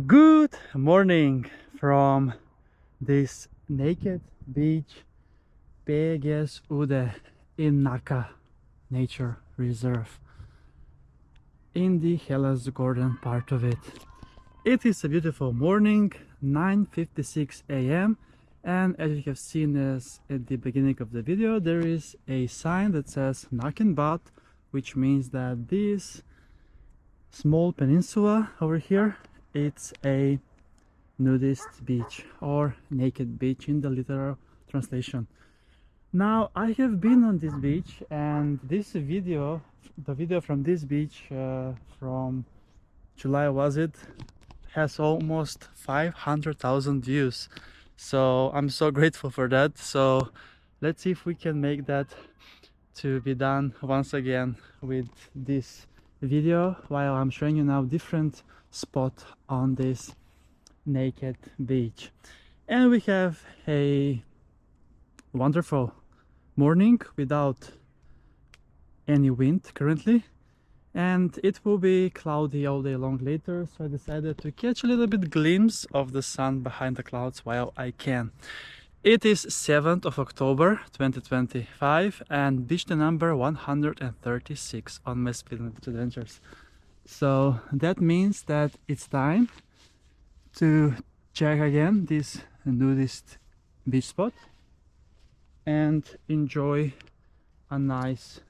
Good morning from this naked beach, Udde in Nacka Nature Reserve in the Hellasgården part of it. It is a beautiful morning, 9:56 a.m. and as you have seen at the beginning of the video, there is a sign that says Nacka, which means that this small peninsula over here, it's a nudist beach or naked beach in the literal translation. Now I have been on this beach, and this video, the video from this beach from July was it, has almost 500,000 views, so I'm so grateful for that. So let's see if we can make that to be done once again with this video while I'm showing you now different spot on this naked beach. And we have a wonderful morning without any wind currently, and it will be cloudy all day long later, so I decided to catch a little bit glimpse of the sun behind the clouds while I can. It is 7th of October 2025 and beach the number 136 on my Speed Adventures. So that means that it's time to check again this nudist beach spot and enjoy a nice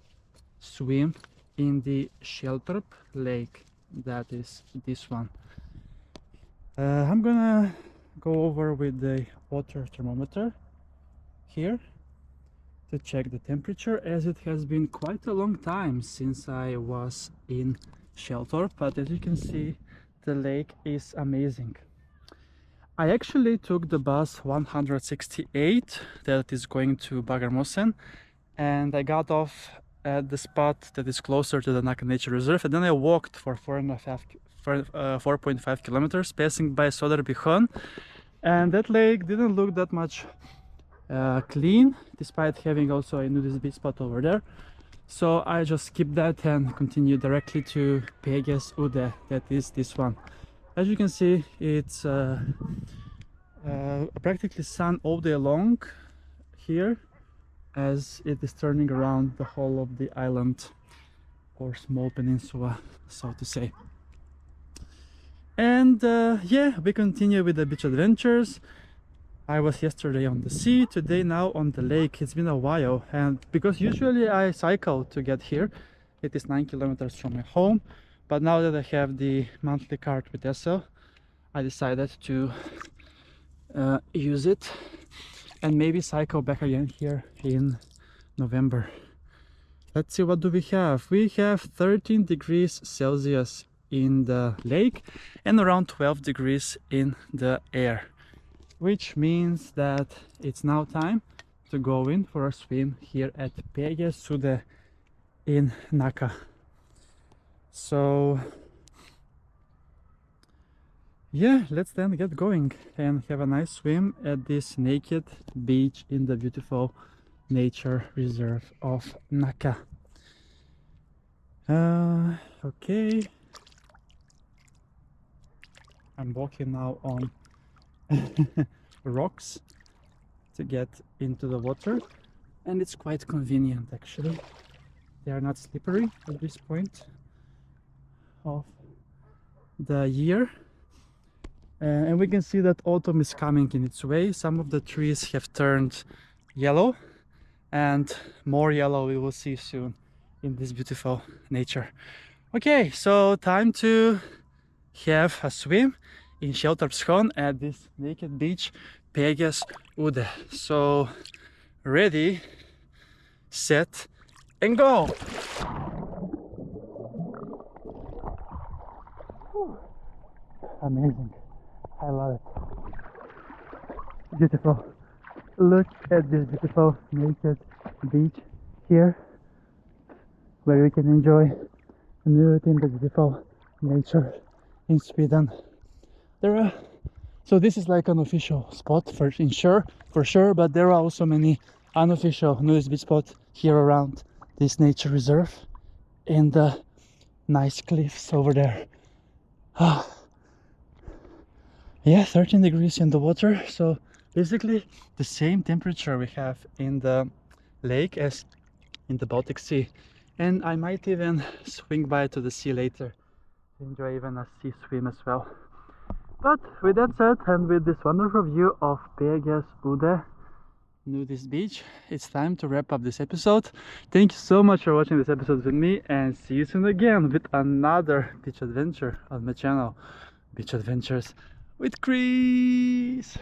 swim in the Källtorp lake. That is this one. I'm gonna go over with the water thermometer here to check the temperature, as it has been quite a long time since I was in Källtorp, but as you can see, the lake is amazing. I actually took the bus 168 that is going to Bagarmossen, and I got off at the spot that is closer to the Nacka Nature Reserve, and then I walked for 4.5 kilometers, passing by Källtorpssjön, and that lake didn't look that much clean, despite having also a nudist beach spot over there. So I just skipped that and continued directly to Udde, that is this one. As you can see, it's practically sun all day long here, as it is turning around the whole of the island or small peninsula, so to say. And yeah, we continue with the beach adventures. I was yesterday on the sea, today now on the lake. It's been a while, and because usually I cycle to get here, it is 9 kilometers from my home, but now that I have the monthly card with Esso, I decided to use it and maybe cycle back again here in November. Let's see, what do we have? We have 13 degrees Celsius in the lake and around 12 degrees in the air, which means that it's now time to go in for a swim here at Udde in Nacka. So yeah, let's then get going and have a nice swim at this naked beach in the beautiful nature reserve of Nacka. Okay, I'm walking now on rocks to get into the water, and it's quite convenient actually. They are not slippery at this point of the year, and we can see that autumn is coming in its way. Some of the trees have turned yellow, and more yellow we will see soon in this beautiful nature. Okay, so time to have a swim in Källtorpssjön at this naked beach, Udde. So ready, set, and go! Amazing, I love it. Beautiful. Look at this beautiful naked beach here, where we can enjoy nudity in the beautiful nature in Sweden. So this is like an official spot for sure, but there are also many unofficial nudist beach spots here around this nature reserve in the nice cliffs over there. Yeah, 13 degrees in the water, so basically the same temperature we have in the lake as in the Baltic Sea. And I might even swing by to the sea later, enjoy even a sea swim as well. But with that said, and with this wonderful view of Pegas Udde nudist beach, it's time to wrap up this episode. Thank you so much for watching this episode with me, and see you soon again with another beach adventure on my channel, Beach Adventures with Chris.